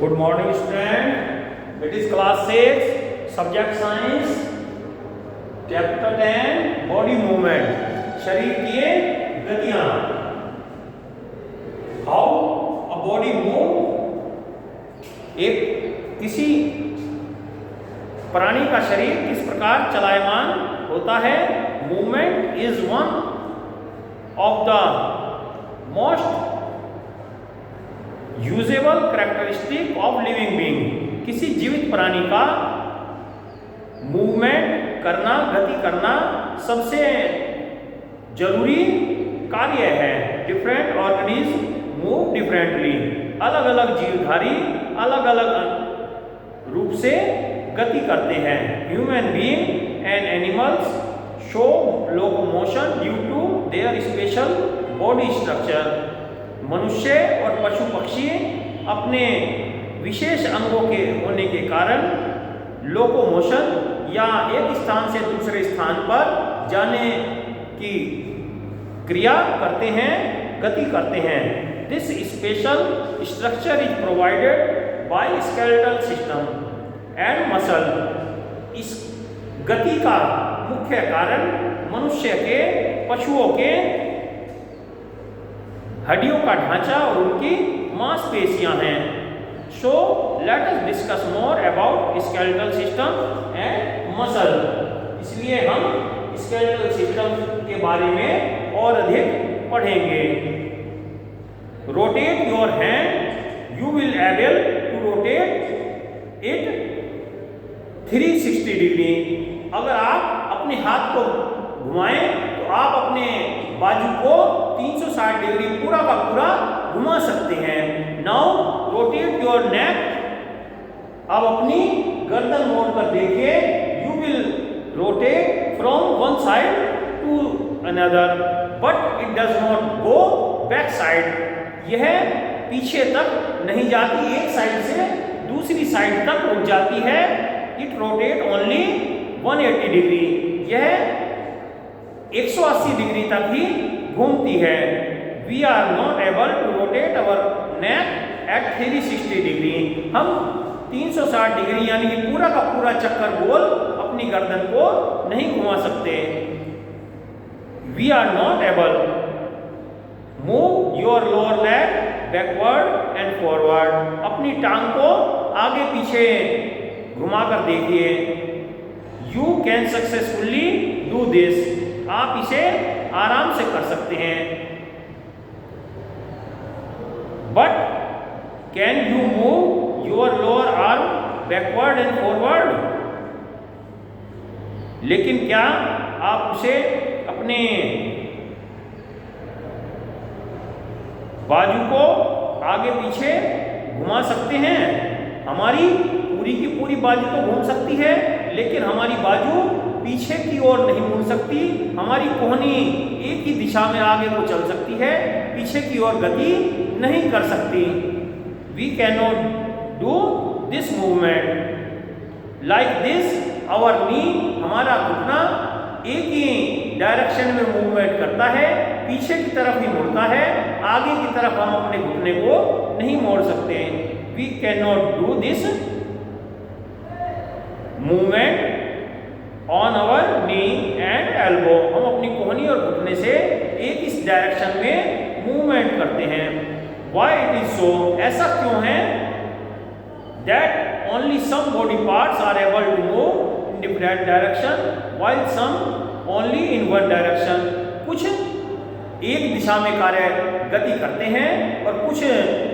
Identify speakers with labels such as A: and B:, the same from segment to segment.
A: Good morning, student. It is class 6, subject science, chapter 10, body movement. शरीर की गतियां. How a body move. एक किसी प्राणी का शरीर किस प्रकार चलायमान होता है. Movement is one of the most usable characteristic of living being. किसी जीवित प्राणी का मूवमेंट करना, गति करना सबसे जरूरी कार्य है. Different organism move differently. अलग अलग जीवधारी अलग अलग रूप से गति करते हैं. Human being and animals show locomotion due to their special body structure. मनुष्य और पशु पक्षी अपने विशेष अंगों के होने के कारण लोकोमोशन या एक स्थान से दूसरे स्थान पर जाने की क्रिया करते हैं, गति करते हैं. This special structure is provided by skeletal system and muscle. इस गति का मुख्य कारण मनुष्य के, पशुओं के हड्डियों का ढांचा और उनकी मांसपेशियां हैं. So let us discuss more about skeletal system and muscle. इसलिए हम स्केलेटल सिस्टम के बारे में और अधिक पढ़ेंगे. Rotate your hand, you will able to rotate it 360 degree. अगर आप अपने हाथ को घुमाएं तो आप अपने बाजू को 360 डिग्री पूरा का पूरा घुमा सकते हैं. Now rotate your neck. अब अपनी गर्दन मोड़ कर देखिए. You will rotate from one side to another but it does not go back side. यह पीछे तक नहीं जाती, एक साइड से दूसरी साइड तक रुक जाती है. It rotate only 180 degree. यह 180 डिग्री तक ही घूमती है. We are not able to rotate our neck at 360 degree. हम 360 डिग्री यानी कि पूरा का पूरा चक्कर गोल अपनी गर्दन को नहीं घुमा सकते. We are not able. Move your lower leg backward and forward. अपनी टांग को आगे पीछे घुमा कर देखिए. You can successfully do this. आप इसे आराम से कर सकते हैं. But can you move your lower arm backward and forward. लेकिन क्या आप उसे अपने बाजू को आगे पीछे घुमा सकते हैं. हमारी पूरी की पूरी बाजू तो घूम सकती है, लेकिन हमारी बाजू पीछे की ओर नहीं मुड़ सकती. हमारी कोहनी एक ही दिशा में आगे को चल सकती है, पीछे की ओर गति नहीं कर सकती. We can not do this movement like this. Our knee, हमारा घुटना एक ही डायरेक्शन में मूवमेंट करता है, पीछे की तरफ ही मुड़ता है. आगे की तरफ हम अपने घुटने को नहीं मोड़ सकते. We can not do this movement on our knee and elbow. हम अपनी कोहनी और घुटने से एक इस डायरेक्शन में मूवमेंट करते हैं. Why it is so. ऐसा क्यों है. That only some body parts are able to move in different direction while some only in one direction. कुछ एक दिशा में कार्य गति करते हैं और कुछ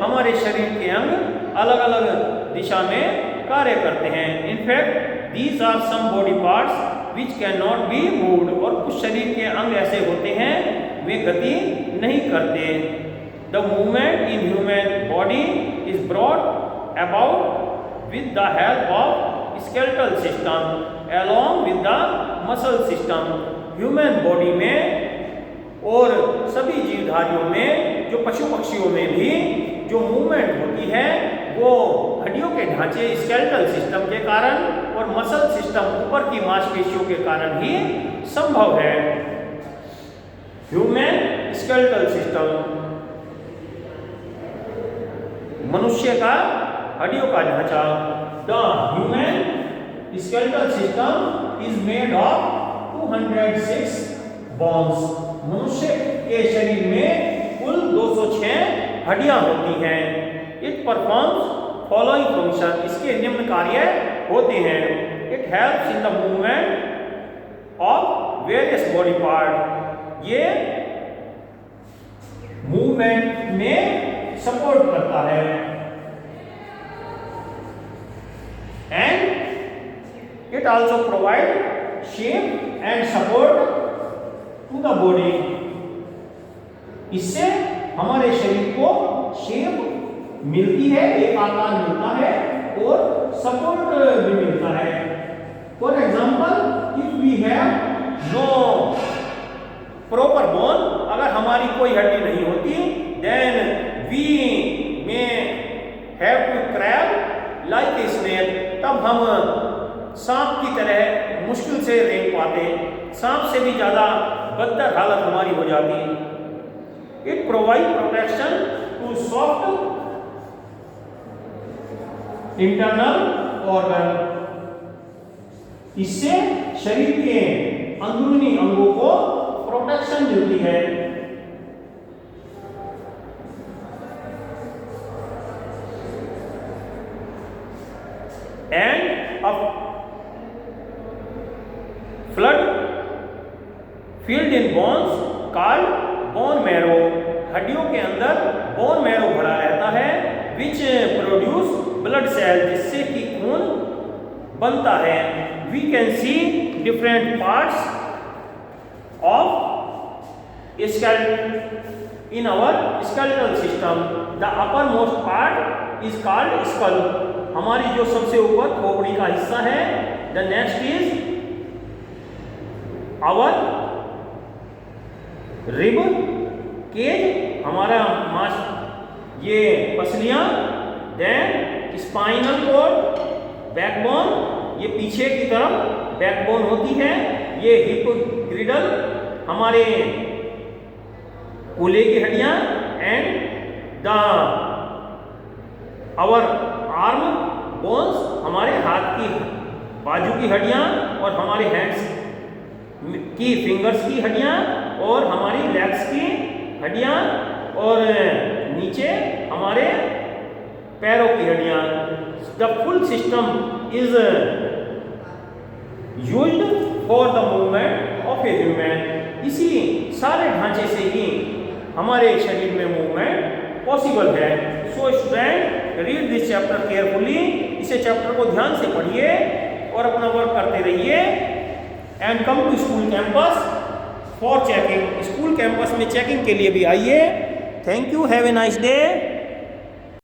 A: हमारे शरीर के अंग अलग अलग दिशा में कार्य करते हैं. In fact These are some body parts which cannot be moved. और कुछ शरीर के अंग ऐसे होते हैं वे गति नहीं करते. The movement in human body is brought about with the help of skeletal system along with the muscle system. Human body में और सभी जीवधारियों में, जो पशु पक्षियों में भी जो मूवमेंट होती है वो हड्डियों के ढांचे स्केलेटल सिस्टम के कारण और मसल सिस्टम ऊपर की मांसपेशियों के कारण ही संभव है. ह्यूमन स्केलेटल सिस्टम, मनुष्य का हड्डियों का ढांचा। The human skeletal system is made of 206 bones. मनुष्य के शरीर में कुल 206 हड्डियां होती हैं। इट परफॉर्म्स फॉलोइंग फंक्शन, इसके निम्न कार्य होते हैं। It helps in the movement of various body part, ये मूवमेंट में सपोर्ट करता है। And it also provide shape and support to the body, इससे हमारे शरीर को शेप मिलती है, एक आकार मिलता है और सपोर्ट भी मिलता है। For example if we have no proper bone, अगर हमारी कोई हड्डी नहीं होती, then we may have to crab like a snake, तब हम सांप की तरह मुश्किल से रेंग पाते, सांप से भी ज़्यादा बदतर हालत हमारी हो जाती। It provide protection to soft internal organ, इससे शरीर के अंदरूनी अंगों को प्रोटेक्शन मिलती है। And a fluid filled in bones called bone marrow, हड्डियों के अंदर बोन मैरो भरा रहता है, विच प्रोड्यूस ब्लड सेल, जिससे कि खून बनता है। We can see different parts of skeleton in our skeletal system. The upper most part is called skull, हमारी जो सबसे ऊपर खोपड़ी का हिस्सा है। The next is our rib cage, हमारा मांस, ये पसलियां। देन स्पाइनल कॉर्ड, बैकबोन, ये पीछे की तरफ बैकबोन होती है। ये हिप ग्रिडल, हमारे कूल्हे की हड्डियां। And the our arm bones, हमारे हाथ की बाजू की हड्डियां और हमारे हैंड्स की फिंगर्स की हड्डियां और हमारी लेग्स की हड्डियां और नीचे हमारे पैरों की हड्डियां। The full system is used for the movement of a human, इसी सारे ढांचे से ही हमारे शरीर में मूवमेंट पॉसिबल है। So student read this chapter carefully, इसे चैप्टर को ध्यान से पढ़िए और अपना वर्क करते रहिए। And come to school campus for checking, school campus में चेकिंग के लिए भी आइए। Thank you, have a nice day.